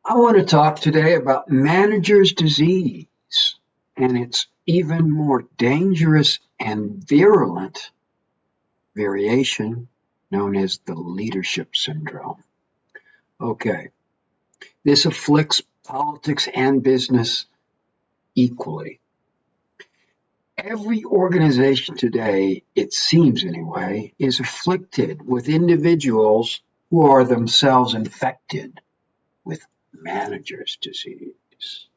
I want to talk today about manager's disease, and its even more dangerous and virulent variation known as the leadership syndrome. Okay, this afflicts politics and business equally. Every organization today, it seems anyway, is afflicted with individuals who are themselves infected with manager's disease.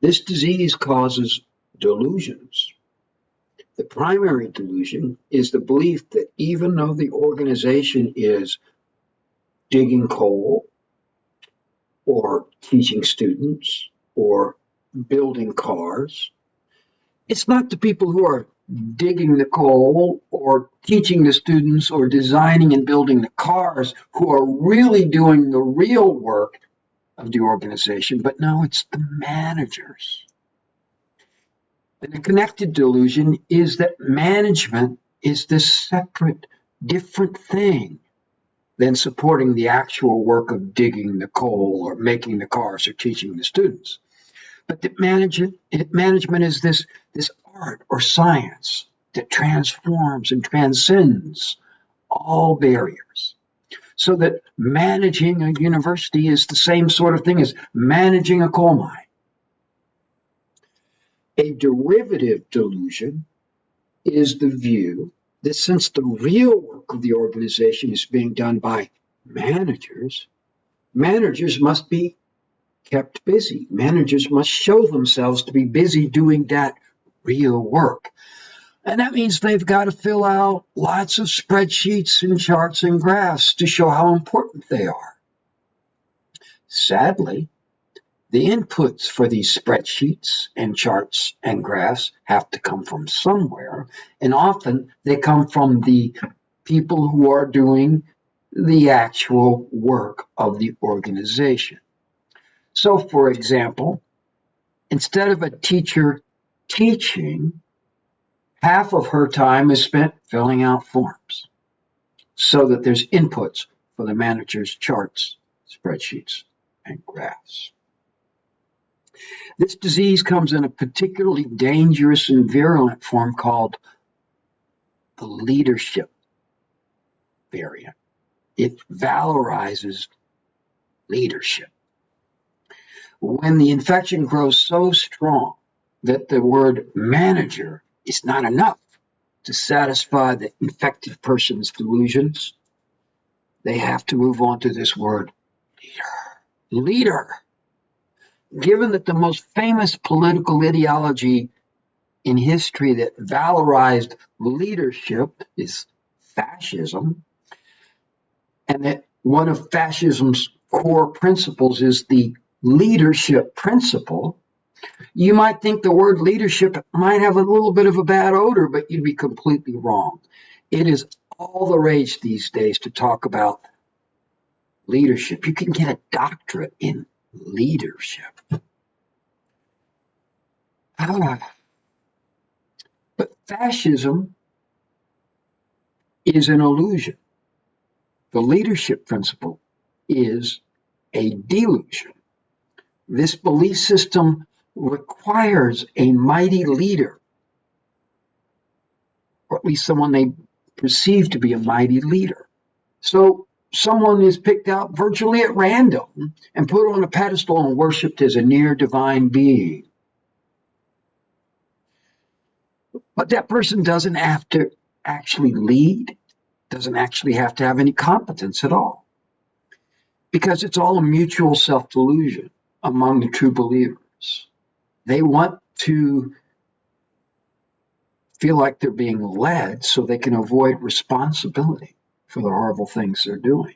This disease causes delusions. The primary delusion is the belief that even though the organization is digging coal or teaching students or building cars, it's not the people who are digging the coal or teaching the students or designing and building the cars who are really doing the real work of the organization, but no, it's the managers. And the connected delusion is that management is this separate, different thing than supporting the actual work of digging the coal or making the cars or teaching the students. But that management is this art or science that transforms and transcends all barriers. So that managing a university is the same sort of thing as managing a coal mine. A derivative delusion is the view that since the real work of the organization is being done by managers, managers must be kept busy. Managers must show themselves to be busy doing that real work. And that means they've got to fill out lots of spreadsheets and charts and graphs to show how important they are. Sadly, the inputs for these spreadsheets and charts and graphs have to come from somewhere, and often they come from the people who are doing the actual work of the organization. So, for example, instead of a teacher teaching, half of her time is spent filling out forms so that there's inputs for the manager's charts, spreadsheets, and graphs. This disease comes in a particularly dangerous and virulent form called the leadership variant. It valorizes leadership. When the infection grows so strong that the word manager is not enough to satisfy the infected person's delusions, they have to move on to this word leader. Leader. Given that the most famous political ideology in history that valorized leadership is fascism, and that one of fascism's core principles is the leadership principle, you might think the word leadership might have a little bit of a bad odor, but you'd be completely wrong. It is all the rage these days to talk about leadership. You can get a doctorate in leadership. But fascism is an illusion. The leadership principle is a delusion. This belief system requires a mighty leader, or at least someone they perceive to be a mighty leader. So someone is picked out virtually at random and put on a pedestal and worshipped as a near divine being. But that person doesn't have to actually lead, doesn't actually have to have any competence at all, because it's all a mutual self-delusion among the true believers. They want to feel like they're being led so they can avoid responsibility for the horrible things they're doing.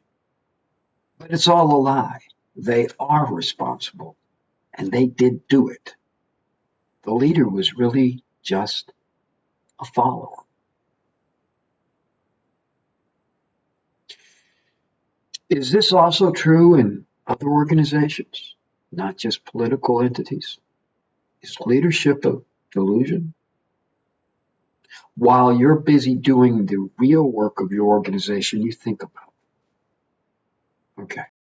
But it's all a lie. They are responsible, and they did do it. The leader was really just a follower. Is this also true in other organizations, not just political entities? Is leadership a delusion? While you're busy doing the real work of your organization, you think about it. Okay.